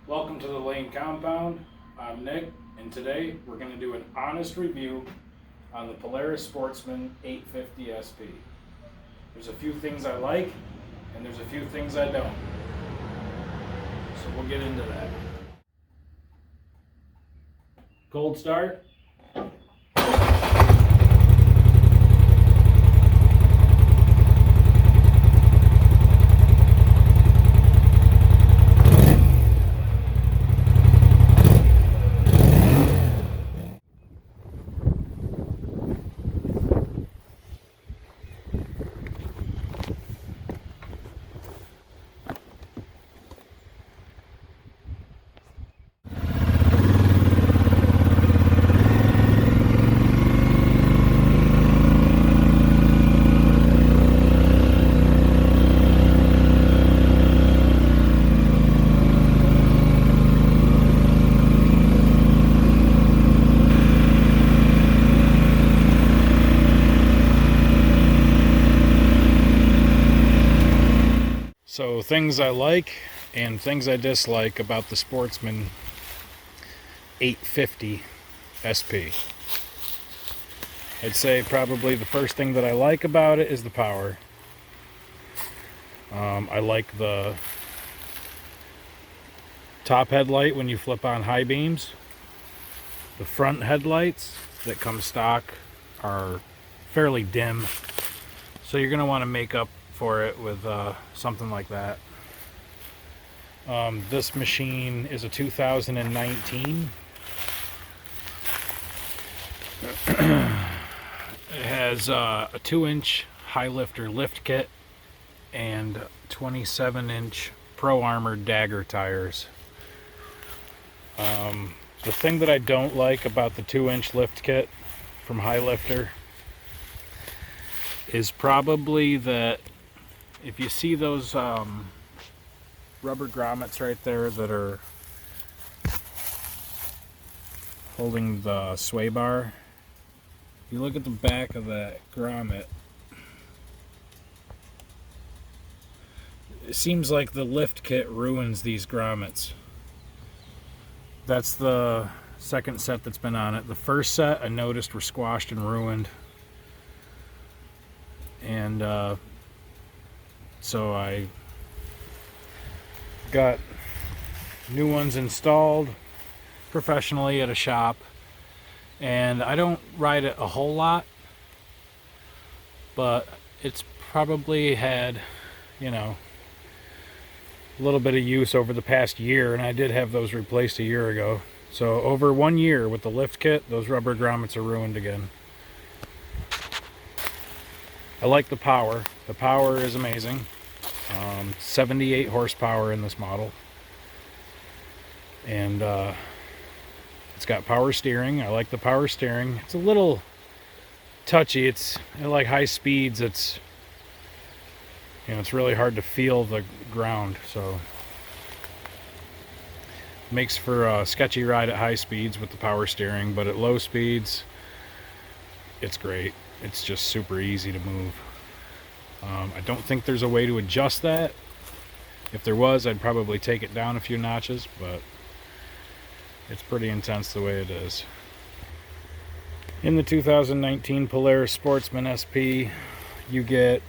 Welcome to the Lane Compound. I'm Nick, and today we're going to do an honest review on the Polaris Sportsman 850 SP. There's a few things I like, and there's a few things I don't. So we'll get into that. Cold start. So things I like and things I dislike about the Sportsman 850 SP. I'd say probably the first thing that I like about it is the power. I like the top headlight when you flip on high beams. The front headlights that come stock are fairly dim, so you're going to want to make up for it with something like that. This machine is a 2019. It has a 2-inch high lifter lift kit and 27-inch Pro Armored Dagger tires. The thing that I don't like about the 2-inch lift kit from High Lifter is probably that if you see those rubber grommets right there that are holding the sway bar, if you look at the back of that grommet, it seems like the lift kit ruins these grommets. That's the second set that's been on it. The first set I noticed were squashed and ruined, and so I got new ones installed professionally at a shop, and I don't ride it a whole lot, but it's probably had, a little bit of use over the past year, and I did have those replaced a year ago. So over 1 year with the lift kit, those rubber grommets are ruined again. I like the power. The power is amazing. 78 horsepower in this model. And it's got power steering. I like the power steering. It's a little touchy. It's at like high speeds. It's really hard to feel the ground. So it makes for a sketchy ride at high speeds with the power steering, but at low speeds, it's great. It's just super easy to move. I don't think there's a way to adjust that. If there was, I'd probably take it down a few notches, but it's pretty intense the way it is. In the 2019 Polaris Sportsman SP, you get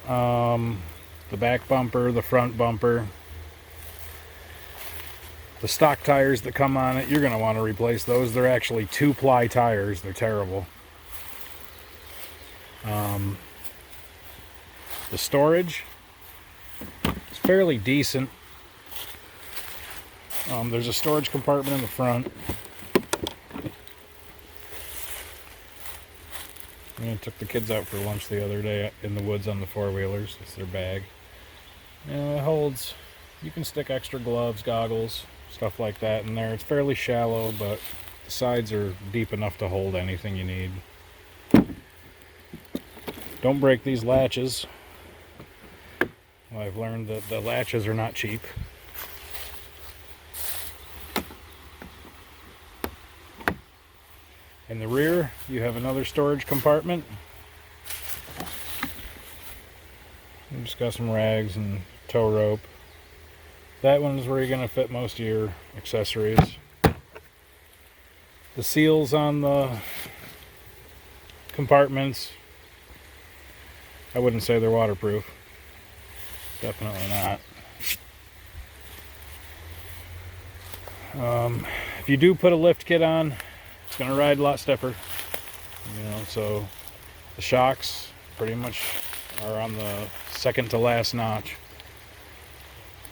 the back bumper, the front bumper, the stock tires that come on it. You're going to want to replace those. They're actually 2-ply tires. They're terrible. The storage is fairly decent. There's a storage compartment in the front. I took the kids out for lunch the other day in the woods on the four-wheelers. It's their bag. It holds, you can stick extra gloves, goggles, stuff like that in there. It's fairly shallow, but the sides are deep enough to hold anything you need. Don't break these latches. Well, I've learned that the latches are not cheap. In the rear, you have another storage compartment. We just got some rags and tow rope. That one's where you're going to fit most of your accessories. The seals on the compartments, I wouldn't say they're waterproof. Definitely not. If you do put a lift kit on, it's going to ride a lot stiffer. So the shocks pretty much are on the second to last notch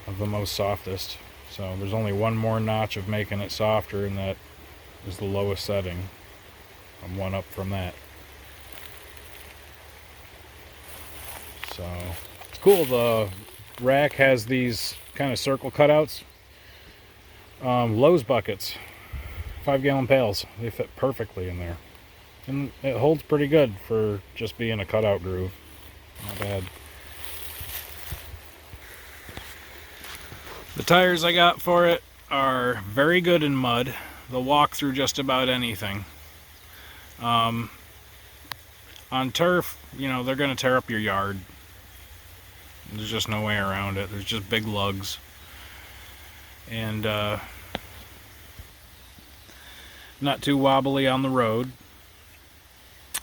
of the most softest. So there's only one more notch of making it softer, and that is the lowest setting. I'm one up from that. So it's cool. The rack has these kind of circle cutouts. Lowe's buckets, 5-gallon pails. They fit perfectly in there. And it holds pretty good for just being a cutout groove. Not bad. The tires I got for it are very good in mud. They'll walk through just about anything. On turf, they're going to tear up your yard. There's just no way around it. There's just big lugs. And not too wobbly on the road.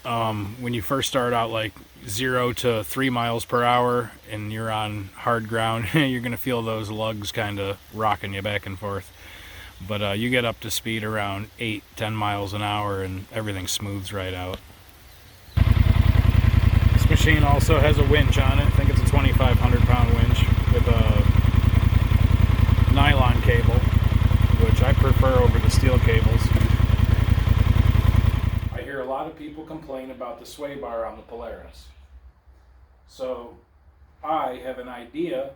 When you first start out like 0 to 3 miles per hour and you're on hard ground, you're going to feel those lugs kind of rocking you back and forth. But you get up to speed around 8-10 miles an hour and everything smooths right out. This machine also has a winch on it. I think it's a 2,500 pound winch with a nylon cable, which I prefer over the steel cables. I hear a lot of people complain about the sway bar on the Polaris. So I have an idea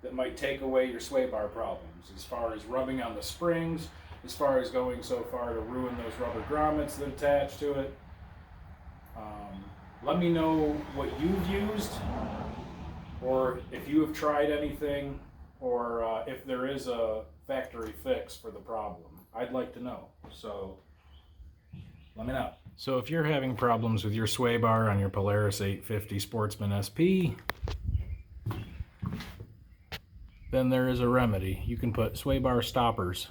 that might take away your sway bar problems, as far as rubbing on the springs, as far as going so far to ruin those rubber grommets that attach to it. Let me know what you've used, or if you have tried anything, or if there is a factory fix for the problem. I'd like to know, so let me know. So if you're having problems with your sway bar on your Polaris 850 Sportsman SP, then there is a remedy. You can put sway bar stoppers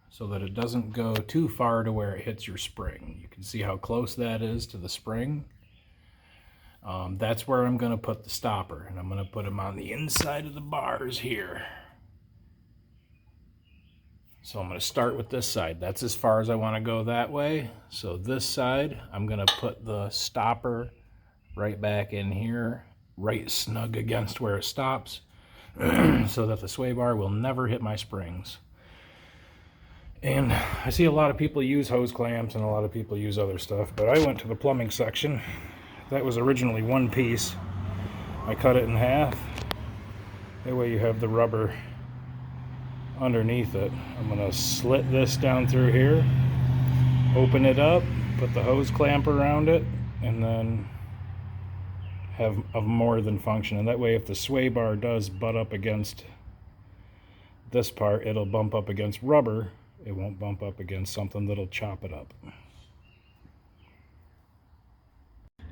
so that it doesn't go too far to where it hits your spring. You can see how close that is to the spring. That's where I'm going to put the stopper, and I'm going to put them on the inside of the bars here. So I'm going to start with this side. That's as far as I want to go that way. So this side, I'm going to put the stopper right back in here, right snug against where it stops, so that the sway bar will never hit my springs. And I see a lot of people use hose clamps and a lot of people use other stuff, but I went to the plumbing section. That was originally one piece. I cut it in half. That way you have the rubber underneath it. I'm going to slit this down through here, open it up, put the hose clamp around it, and then have a more than function. And that way if the sway bar does butt up against this part, it'll bump up against rubber. It won't bump up against something that'll chop it up.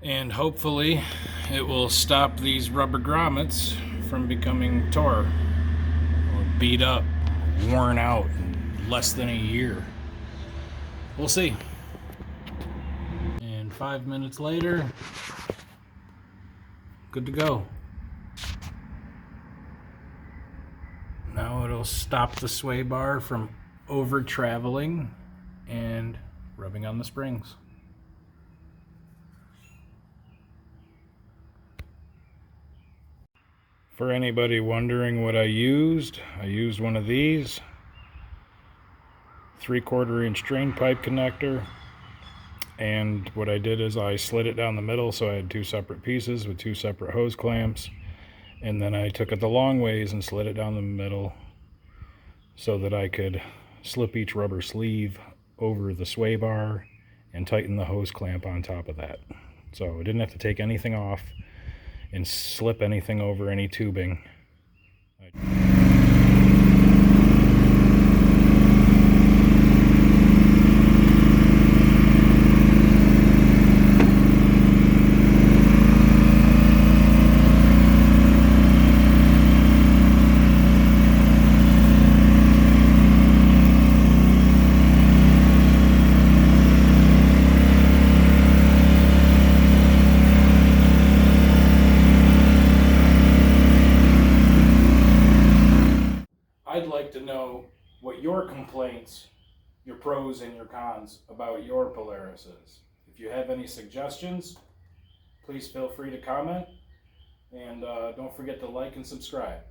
And hopefully it will stop these rubber grommets from becoming tore or beat up, worn out in less than a year. We'll see. And 5 minutes later, good to go. Now it'll stop the sway bar from over traveling and rubbing on the springs. For anybody wondering what I used one of these 3/4 inch drain pipe connector, and what I did is I slid it down the middle, so I had 2 separate pieces with 2 separate hose clamps, and then I took it the long ways and slid it down the middle so that I could slip each rubber sleeve over the sway bar and tighten the hose clamp on top of that. So I didn't have to take anything off and slip anything over any tubing. know what your complaints, your pros and your cons about your Polaris is. If you have any suggestions, please feel free to comment, and don't forget to like and subscribe.